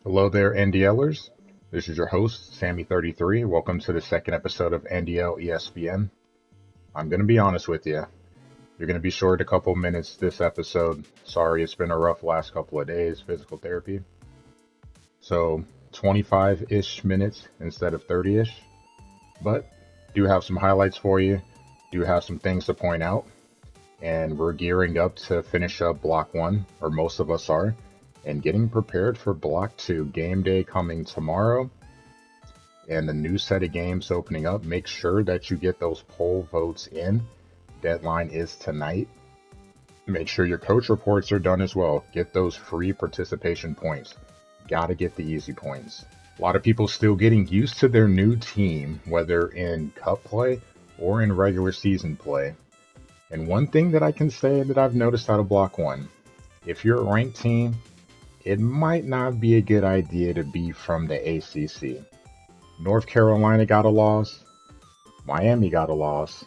Hello there, NDLers. This is your host, Sammy33. Welcome to the second episode of NDL ESPN. I'm going to be honest with you. You're going to be short a couple minutes this episode. Sorry, it's been a rough last couple of days, physical therapy. So 25-ish minutes instead of 30-ish. But do have some highlights for you. Do have some things to point out. And we're gearing up to finish up Block 1, or most of us are. And getting prepared for Block 2. Game day coming tomorrow. And the new set of games opening up. Make sure that you get those poll votes in. Deadline is tonight. Make sure your coach reports are done as well. Get those free participation points. Gotta get the easy points. A lot of people still getting used to their new team, whether in cup play or in regular season play. And one thing that I can say that I've noticed out of Block 1, if you're a ranked team, it might not be a good idea to be from the ACC. North Carolina got a loss. Miami got a loss.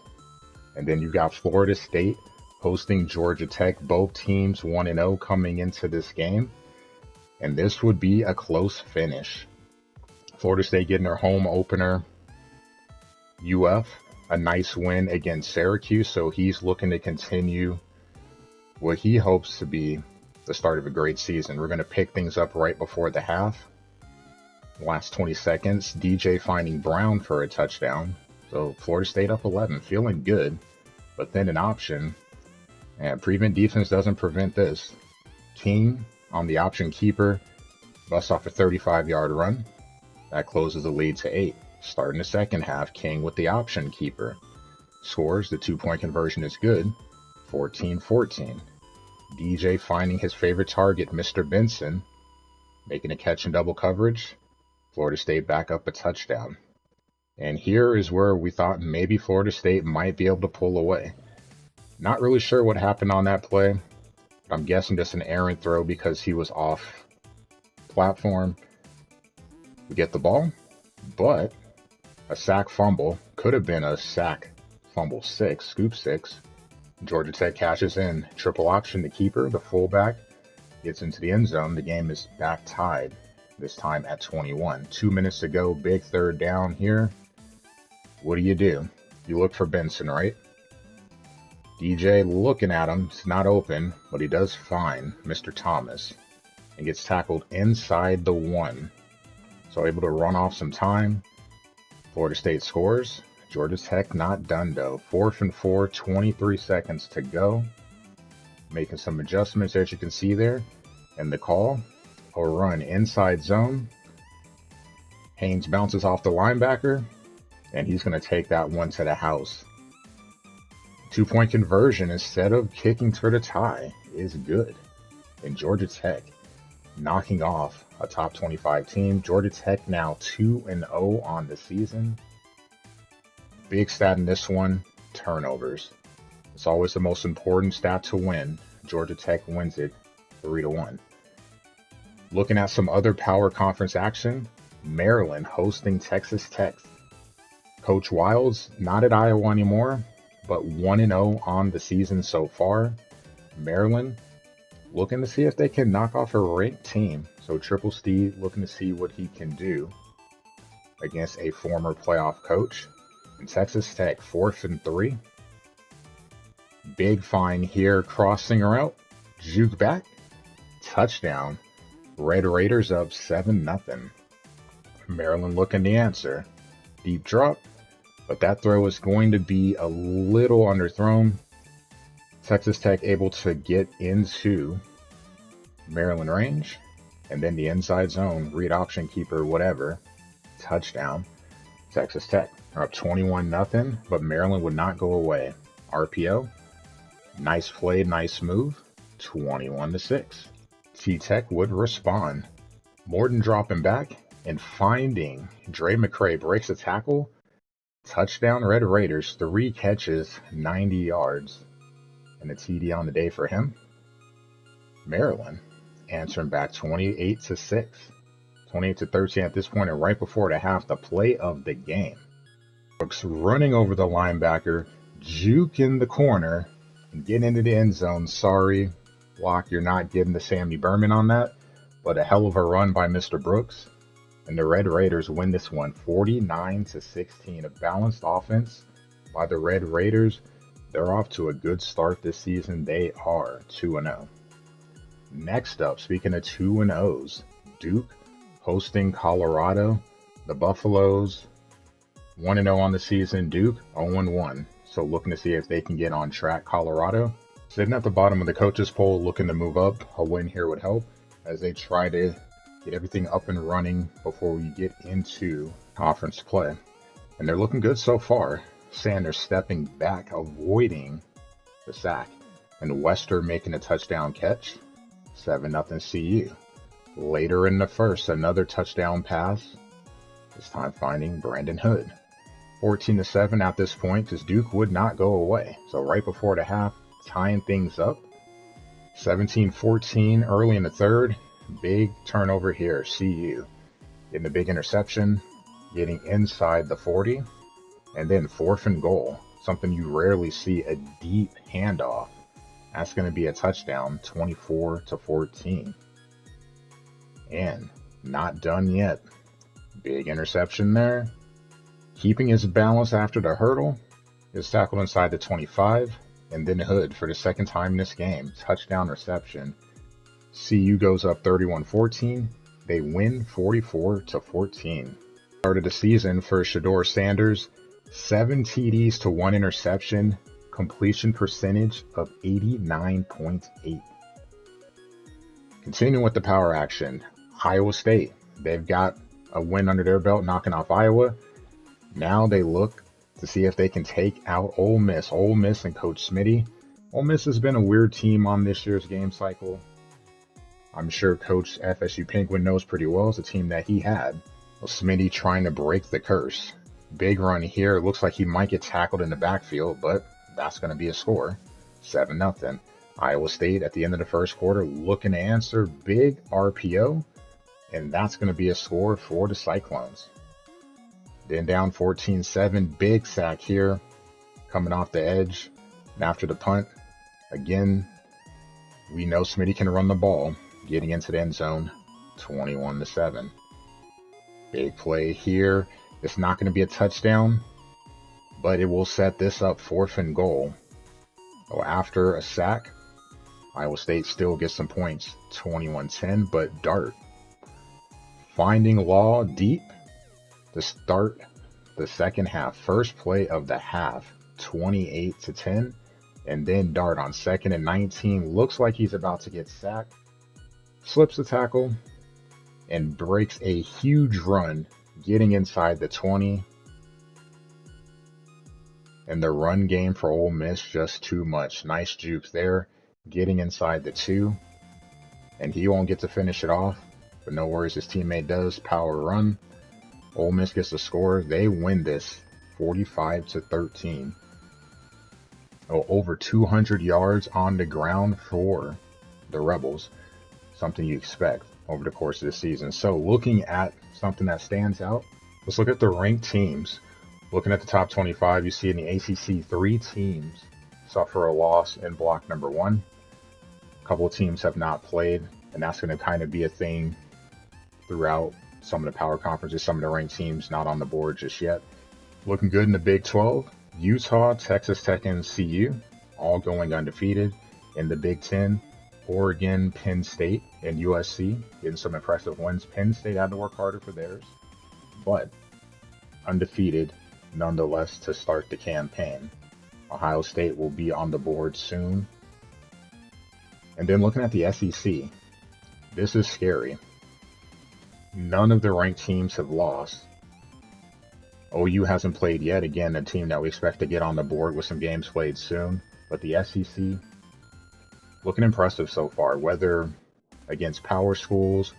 And then you got Florida State hosting Georgia Tech. Both teams 1-0 coming into this game. And this would be a close finish. Florida State getting their home opener. UF, a nice win against Syracuse. So he's looking to continue what he hopes to be the start of a great season. We're going to pick things up right before the half. Last 20 seconds, DJ finding Brown for a touchdown. So Florida State up 11, feeling good. But then an option, and prevent defense doesn't prevent this. King on the option keeper, busts off a 35-yard run. That closes the lead to 8. Starting the second half, King with the option keeper. Scores, the 2-point conversion is good, 14-14. DJ finding his favorite target, Mr. Benson, making a catch in double coverage. Florida State back up a touchdown. And here is where we thought maybe Florida State might be able to pull away. Not really sure what happened on that play. But I'm guessing just an errant throw because he was off platform. We get the ball, but a sack fumble. Could have been a sack fumble 6, scoop 6. Georgia Tech cashes in. Triple option, the keeper, the fullback, gets into the end zone. The game is back tied, this time at 21. 2 minutes to go, big third down here. What do? You look for Benson, right? DJ looking at him. It's not open, but he does find Mr. Thomas and gets tackled inside the 1. So able to run off some time. Florida State scores. Georgia Tech not done though. 4th and 4, 23 seconds to go. Making some adjustments as you can see there. And the call, a run inside zone. Haynes bounces off the linebacker. And he's going to take that one to the house. 2-point conversion instead of kicking for the tie is good. And Georgia Tech knocking off a top 25 team. Georgia Tech now 2-0 on the season. Big stat in this one, turnovers. It's always the most important stat to win. Georgia Tech wins it 3-1. Looking at some other power conference action, Maryland hosting Texas Tech. Coach Wiles not at Iowa anymore, but 1-0 on the season so far. Maryland looking to see if they can knock off a ranked team. So Triple Steve looking to see what he can do against a former playoff coach. And Texas Tech 4th and 3. Big find here, crossing route, juke back, touchdown. Red Raiders up 7-0. Maryland looking to answer. Deep drop, but that throw is going to be a little underthrown. Texas Tech able to get into Maryland range, and then the inside zone, read option keeper, whatever, touchdown. Texas Tech are up 21-0, but Maryland would not go away. RPO, nice play, nice move, 21-6. T-Tech would respond. Morton dropping back and finding Dre McCray breaks a tackle. Touchdown Red Raiders, 3 catches, 90 yards. And a TD on the day for him. Maryland answering back 28-6. 28-13 at this point, and right before the half, the play of the game. Brooks running over the linebacker, juke in the corner, and get into the end zone. Sorry, Locke, you're not getting the Sammy Berman on that, but a hell of a run by Mr. Brooks. And the Red Raiders win this one 49-16. A balanced offense by the Red Raiders. They're off to a good start this season. They are 2-0. Next up, speaking of 2-0s, Duke hosting Colorado. The Buffaloes 1-0 on the season. Duke 0-1. So looking to see if they can get on track. Colorado sitting at the bottom of the coaches poll, looking to move up. A win here would help as they try to get everything up and running before we get into conference play. And they're looking good so far. Sanders stepping back, avoiding the sack. And Wester making a touchdown catch. 7-0 CU. Later in the first, another touchdown pass. This time finding Brandon Hood. 14-7 at this point because Duke would not go away. So right before the half, tying things up. 17-14 early in the third. Big turnover here. CU getting a big interception, getting inside the 40, and then 4th and goal. Something you rarely see, a deep handoff. That's going to be a touchdown, 24-14. And not done yet. Big interception there. Keeping his balance after the hurdle is tackled inside the 25, and then Hood for the second time in this game. Touchdown reception. CU goes up 31-14. They win 44-14. Start of the season for Shedeur Sanders. 7 TDs to 1 interception. Completion percentage of 89.8. Continuing with the power action. Iowa State. They've got a win under their belt, knocking off Iowa. Now they look to see if they can take out Ole Miss. Ole Miss and Coach Smitty. Ole Miss has been a weird team on this year's game cycle. I'm sure Coach FSU Penguin knows pretty well. It's a team that he had. Well, Smitty trying to break the curse. Big run here. It looks like he might get tackled in the backfield, but that's going to be a score. 7-0. Iowa State at the end of the first quarter looking to answer. Big RPO. And that's going to be a score for the Cyclones. Then down 14-7. Big sack here. Coming off the edge. And after the punt, again, we know Smitty can run the ball. Getting into the end zone, 21-7. Big play here. It's not going to be a touchdown, but it will set this up 4th and goal. So after a sack, Iowa State still gets some points, 21-10, but Dart finding Law deep to start the second half. First play of the half, 28-10, and then Dart on 2nd and 19. Looks like he's about to get sacked. Slips the tackle and breaks a huge run, getting inside the 20. And the run game for Ole Miss just too much. Nice juke there, getting inside the 2. And he won't get to finish it off, but no worries, his teammate does. Power run. Ole Miss gets the score. They win this 45-13. Oh, over 200 yards on the ground for the Rebels. Something you expect over the course of the season. So looking at something that stands out, let's look at the ranked teams. Looking at the top 25, you see in the ACC, 3 teams suffer a loss in block number 1. A couple of teams have not played, and that's going to kind of be a thing throughout some of the power conferences. Some of the ranked teams not on the board just yet. Looking good in the Big 12. Utah, Texas Tech, and CU all going undefeated. In the Big 10, Oregon, Penn State, and USC getting some impressive wins. Penn State had to work harder for theirs, but undefeated nonetheless to start the campaign. Ohio State will be on the board soon. And then looking at the SEC, this is scary. None of the ranked teams have lost. OU hasn't played yet. Again, a team that we expect to get on the board with some games played soon. But the SEC, looking impressive so far, whether against power schools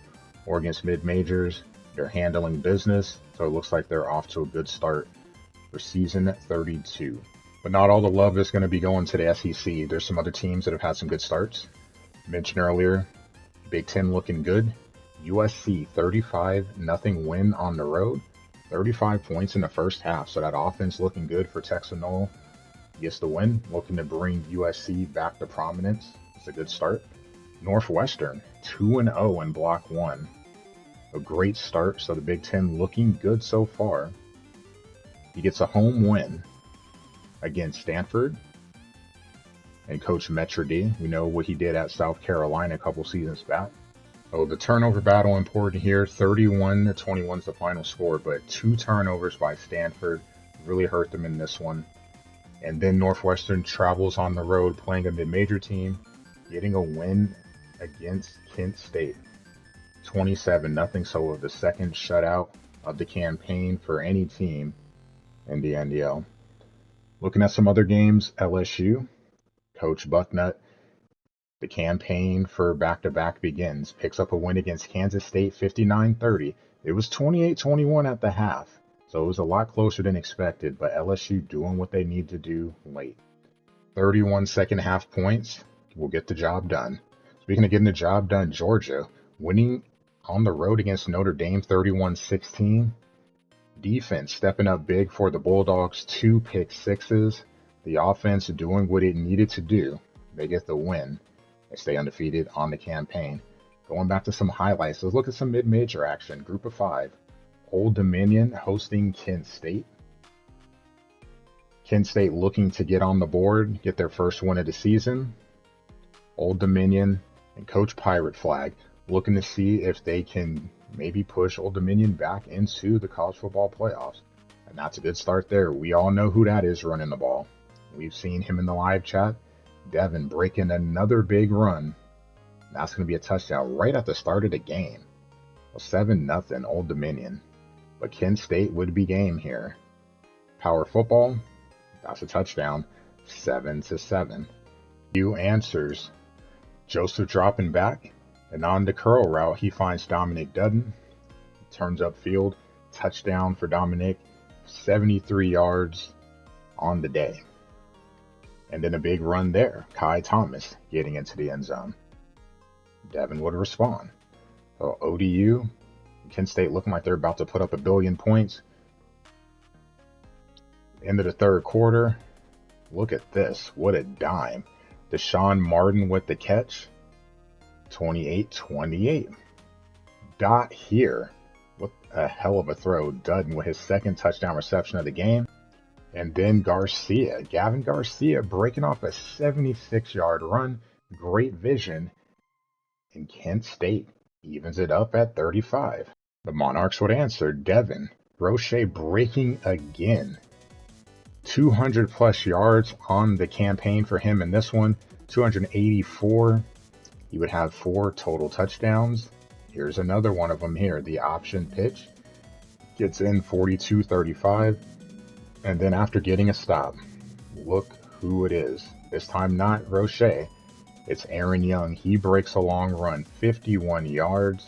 or against mid-majors. They're handling business, so it looks like they're off to a good start for season 32. But not all the love is going to be going to the SEC. There's some other teams that have had some good starts. Mentioned earlier, Big Ten looking good. USC 35-0 win on the road. 35 points in the first half, so that offense looking good for Texan Noel. Gets the win, looking to bring USC back to prominence. It's a good start. Northwestern 2-0 in block 1. A great start, so the Big Ten looking good so far. He gets a home win against Stanford and Coach Metro D. We know what he did at South Carolina a couple seasons back. Oh, the turnover battle important here. 31-21 is the final score, but 2 turnovers by Stanford really hurt them in this one. And then Northwestern travels on the road playing a mid-major team, getting a win against Kent State. 27-0, so the second shutout of the campaign for any team in the NDL. Looking at some other games, LSU, Coach Bucknut, the campaign for back-to-back begins. Picks up a win against Kansas State, 59-30. It was 28-21 at the half, so it was a lot closer than expected, but LSU doing what they need to do late. 31 second half points will get the job done. Speaking of getting the job done, Georgia winning on the road against Notre Dame, 31-16. Defense stepping up big for the Bulldogs, 2 pick sixes. The offense doing what it needed to do. They get the win. They stay undefeated on the campaign. Going back to some highlights, let's look at some mid-major action. Group of 5. Old Dominion hosting Kent State. Kent State looking to get on the board, get their first win of the season. Old Dominion and Coach Pirate Flag looking to see if they can maybe push Old Dominion back into the college football playoffs. And that's a good start there. We all know who that is running the ball. We've seen him in the live chat. Devin breaking another big run. That's going to be a touchdown right at the start of the game. Well, 7-0 Old Dominion. But Kent State would be game here. Power football, that's a touchdown. 7-7. Few answers. Joseph dropping back. And on the curl route, he finds Dominic Dutton. Turns upfield. Touchdown for Dominic. 73 yards on the day. And then a big run there. Kai Thomas getting into the end zone. Devin would respond. So ODU, Kent State looking like they're about to put up 1 billion points. End of the third quarter. Look at this. What a dime. Deshaun Martin with the catch. 28-28. Dot here. What a hell of a throw. Dutton with his second touchdown reception of the game. And then Garcia. Gavin Garcia breaking off a 76-yard run. Great vision. And Kent State evens it up at 35. The Monarchs would answer. Devin. Roche breaking again. 200 plus yards on the campaign for him in this one. 284. He would have 4 total touchdowns. Here's another one of them here. The option pitch gets in 42-35. And then after getting a stop, look who it is. This time not Roche. It's Aaron Young. He breaks a long run, 51 yards.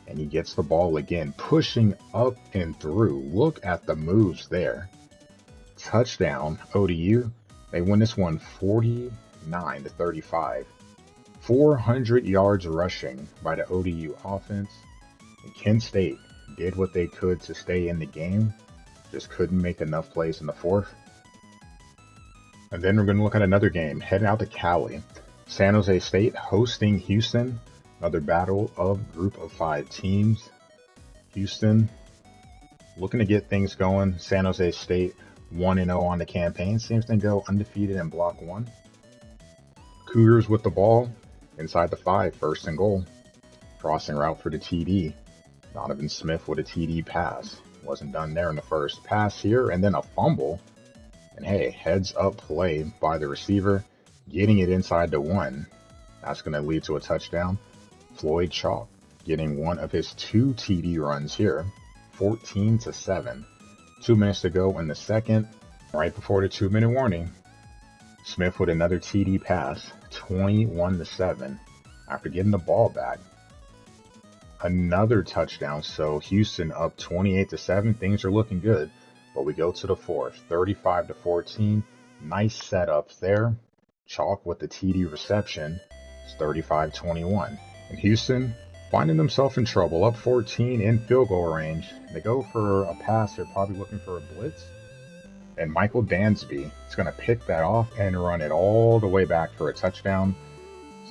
And he gets the ball again, pushing up and through. Look at the moves there. Touchdown, ODU. They win this one 49-35. 400 yards rushing by the ODU offense. And Kent State did what they could to stay in the game. Just couldn't make enough plays in the fourth. And then we're going to look at another game. Heading out to Cali. San Jose State hosting Houston. Another battle of group of 5 teams. Houston looking to get things going. San Jose State 1-0 on the campaign. Seems to go undefeated in block 1. Cougars with the ball inside the 5. First and goal. Crossing route for the TD. Donovan Smith with a TD pass. Wasn't done there in the first pass here. And then a fumble. And hey, heads up play by the receiver. Getting it inside the 1. That's going to lead to a touchdown. Floyd Chalk getting one of his 2 TD runs here. 14-7. 2 minutes to go in the second. Right before the 2-minute warning. Smith with another TD pass. 21-7. After getting the ball back. Another touchdown. So Houston up 28-7. Things are looking good. But we go to the fourth. 35-14. Nice setup there. Chalk with the TD reception. It's 35-21. And Houston finding themselves in trouble. Up 14 in field goal range. They go for a pass. They're probably looking for a blitz. And Michael Dansby is going to pick that off and run it all the way back for a touchdown.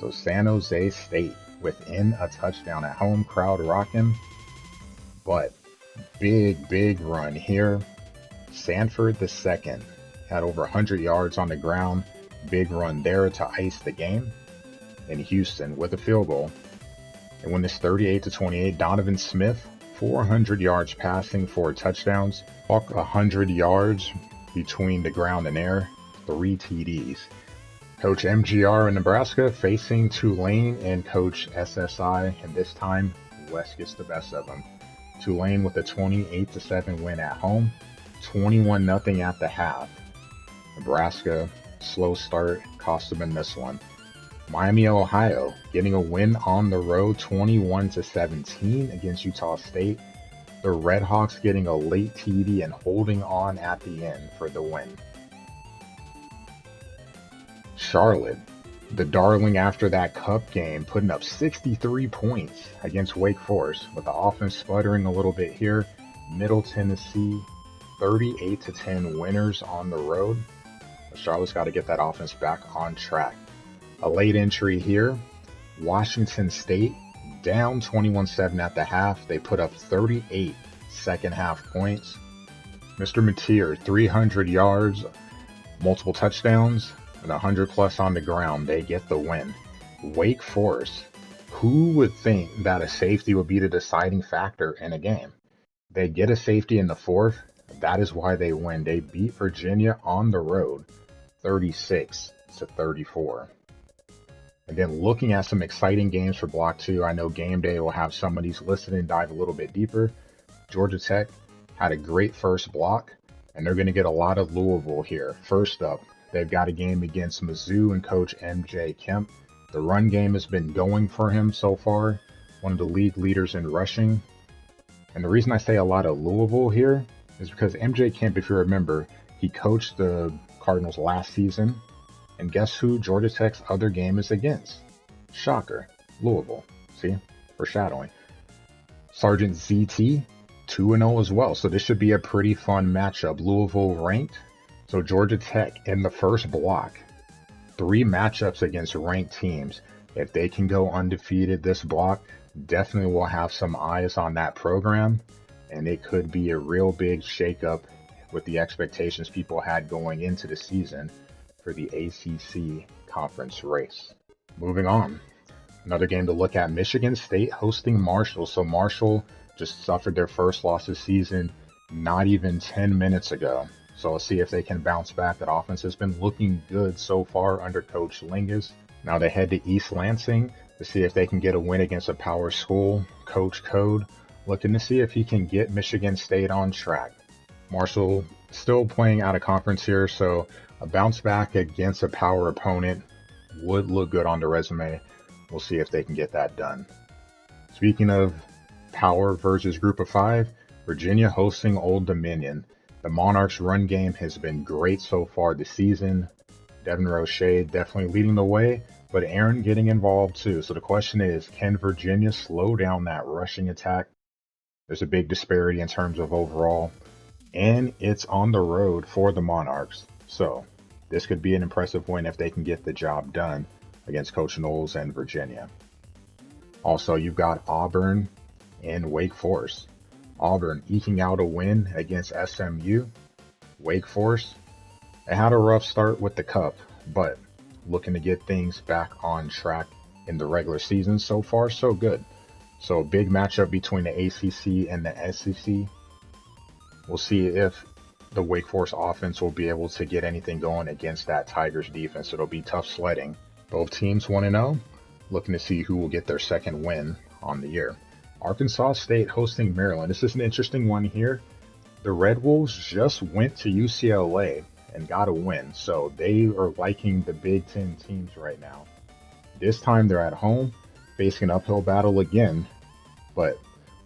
So San Jose State within a touchdown at home, crowd rocking. But big run here. Sanford the second had over 100 yards on the ground. Big run there to ice the game. And Houston with a field goal. And win this 38-28. Donovan Smith, 400 yards passing, 4 touchdowns. Walk 100 yards between the ground and air, 3 TDs. Coach MGR in Nebraska facing Tulane and Coach SSI, and this time West gets the best of them. Tulane with a 28-7 win at home, 21-0 at the half. Nebraska, slow start, cost them in this one. Miami, Ohio, getting a win on the road, 21-17 against Utah State. The Redhawks getting a late TD and holding on at the end for the win. Charlotte, the darling after that cup game, putting up 63 points against Wake Forest, with the offense sputtering a little bit here. Middle Tennessee, 38-10 winners on the road. Charlotte's got to get that offense back on track. A late entry here. Washington State down 21-7 at the half. They put up 38 second half points. Mr. Mateer, 300 yards, multiple touchdowns, and 100 plus on the ground. They get the win. Wake Forest, who would think that a safety would be the deciding factor in a game? They get a safety in the fourth. That is why they win. They beat Virginia on the road, 36-34. And then looking at some exciting games for Block 2, I know Game Day will have some of these listed and dive a little bit deeper. Georgia Tech had a great first block, and they're going to get a lot of Louisville here. First up, they've got a game against Mizzou and Coach MJ Kemp. The run game has been going for him so far, one of the league leaders in rushing. And the reason I say a lot of Louisville here is because MJ Kemp, if you remember, he coached the Cardinals last season. And guess who Georgia Tech's other game is against? Shocker, Louisville. See, foreshadowing. Sergeant ZT, 2-0 as well. So this should be a pretty fun matchup. Louisville ranked. So Georgia Tech in the first block. 3 matchups against ranked teams. If they can go undefeated this block, definitely will have some eyes on that program. And it could be a real big shakeup with the expectations people had going into the season for the ACC conference race. Moving on, another game to look at, Michigan State hosting Marshall. So Marshall just suffered their first loss this season not even 10 minutes ago. So let's see if they can bounce back. That offense has been looking good so far under Coach Lingus. Now they head to East Lansing to see if they can get a win against a power school. Coach Code looking to see if he can get Michigan State on track. Marshall still playing out of conference here, so a bounce back against a power opponent would look good on the resume. We'll see if they can get that done. Speaking of power versus group of 5, Virginia hosting Old Dominion. The Monarchs' run game has been great so far this season. Devin Roche definitely leading the way, but Aaron getting involved too. So the question is, can Virginia slow down that rushing attack? There's a big disparity in terms of overall, and it's on the road for the Monarchs. So this could be an impressive win if they can get the job done against Coach Knowles and Virginia. Also, you've got Auburn and Wake Forest. Auburn eking out a win against SMU. Wake Forest, they had a rough start with the Cup, but looking to get things back on track in the regular season. So far, so good. So a big matchup between the ACC and the SEC. We'll see if the Wake Forest offense will be able to get anything going against that Tigers defense. It'll be tough sledding. Both teams 1-0, looking to see who will get their second win on the year. Arkansas State hosting Maryland. This is an interesting one here. The Red Wolves just went to UCLA and got a win, so they are liking the Big Ten teams right now. This time they're at home, facing an uphill battle again, but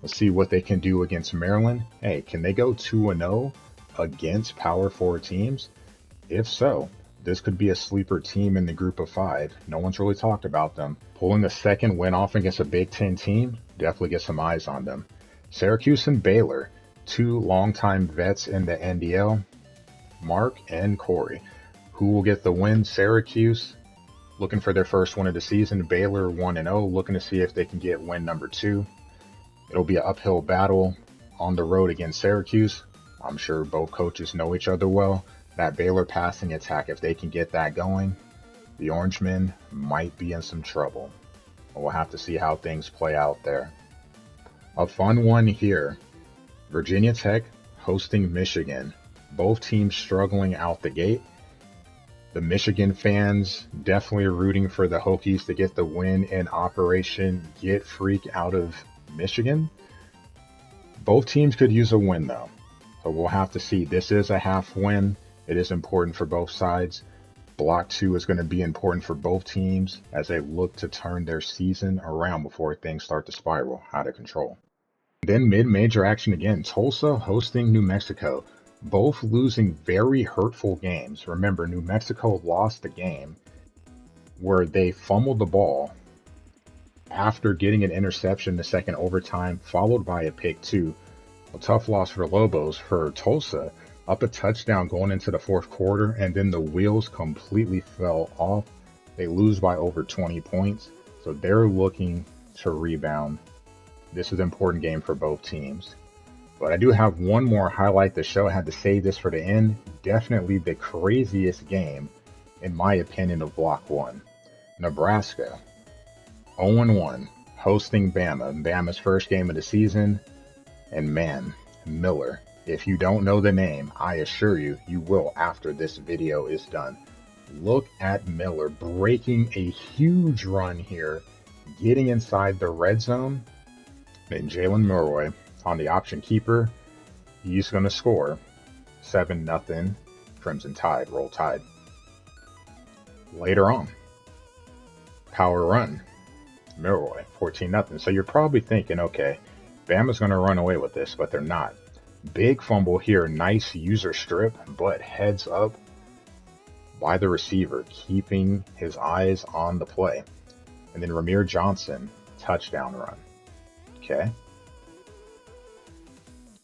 let's see what they can do against Maryland. Hey, can they go 2-0 against Power 4 teams? If so, this could be a sleeper team in the group of 5. No one's really talked about them. Pulling a second win off against a Big Ten team, definitely get some eyes on them. Syracuse and Baylor, 2 longtime vets in the NDL, Mark and Corey. Who will get the win? Syracuse looking for their first win of the season. Baylor 1-0, looking to see if they can get win number 2. It'll be an uphill battle on the road against Syracuse. I'm sure both coaches know each other well. That Baylor passing attack, if they can get that going, the Orangemen might be in some trouble. We'll have to see how things play out there. A fun one here. Virginia Tech hosting Michigan. Both teams struggling out the gate. The Michigan fans definitely rooting for the Hokies to get the win in Operation Get Freak out of Michigan. Both teams could use a win though. So we'll have to see. This is a half win. It is important for both sides. Block 2 is going to be important for both teams as they look to turn their season around before things start to spiral out of control. Then mid-major action again. Tulsa hosting New Mexico. Both losing very hurtful games. Remember, New Mexico lost the game where they fumbled the ball after getting an interception in the second overtime, followed by a pick 2. A tough loss for the Lobos. For Tulsa, up a touchdown going into the fourth quarter, and then the wheels completely fell off. They lose by over 20 points, so they're looking to rebound. This is an important game for both teams. But I do have one more highlight the show. I had to save this for the end. Definitely the craziest game, in my opinion, of Block 1. Nebraska, 0-1, hosting Bama. Bama's first game of the season. And man, Miller, if you don't know the name, I assure you, you will after this video is done. Look at Miller breaking a huge run here, getting inside the red zone. Then Jalen Milroy on the option keeper. He's going to score 7-0 Crimson Tide, Roll Tide. Later on, power run, Milroy, 14-0. So you're probably thinking, okay, Bama's going to run away with this, but they're not. Big fumble here, nice user strip, but heads up by the receiver, keeping his eyes on the play. And then Ramir Johnson, touchdown run. Okay.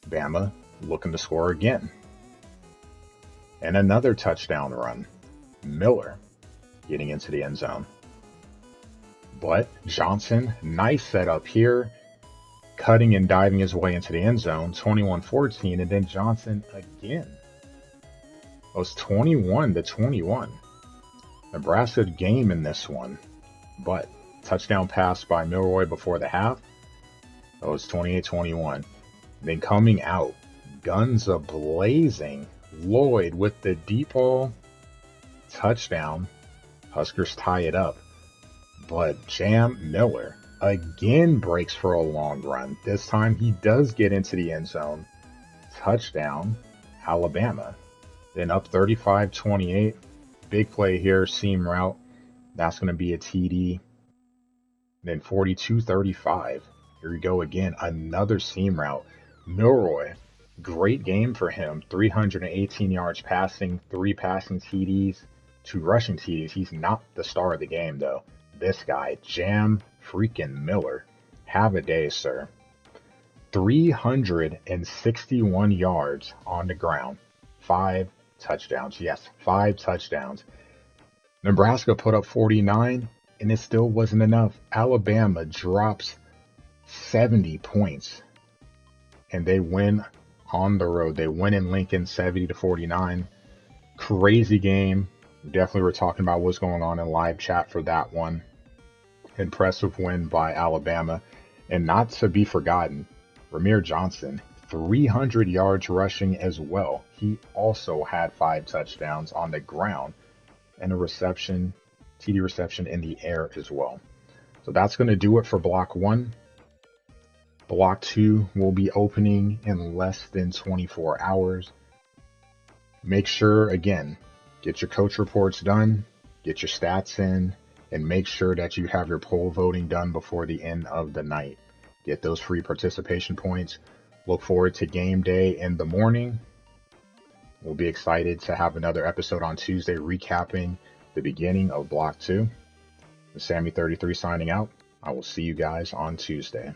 Bama looking to score again. And another touchdown run. Miller getting into the end zone. But Johnson, nice setup here, cutting and diving his way into the end zone, 21-14, and then Johnson again. It was 21-21. Nebraska game in this one, but touchdown pass by Milroy before the half. It was 28-21. Then coming out, guns a-blazing, Lloyd with the deep ball, touchdown. Huskers tie it up. But Jam Miller again breaks for a long run. This time he does get into the end zone. Touchdown, Alabama. Then up 35-28. Big play here, seam route. That's going to be a TD. Then 42-35. Here we go again. Another seam route. Milroy, great game for him. 318 yards passing, 3 passing TDs, 2 rushing TDs. He's not the star of the game, though. This guy, Jam freaking Miller. Have a day, sir. 361 yards on the ground. 5 touchdowns. Yes, 5 touchdowns. Nebraska put up 49, and it still wasn't enough. Alabama drops 70 points, and they win on the road. They win in Lincoln 70-49. Crazy game. Definitely we're talking about what's going on in live chat for that one. Impressive win by Alabama. And not to be forgotten, Ramir Johnson, 300 yards rushing as well. He also had 5 touchdowns on the ground and a reception, TD reception in the air as well. So that's going to do it for Block 1. Block 2 will be opening in less than 24 hours. Make sure, again, get your coach reports done, get your stats in, and make sure that you have your poll voting done before the end of the night. Get those free participation points. Look forward to game day in the morning. We'll be excited to have another episode on Tuesday recapping the beginning of Block 2. Sammy33 signing out. I will see you guys on Tuesday.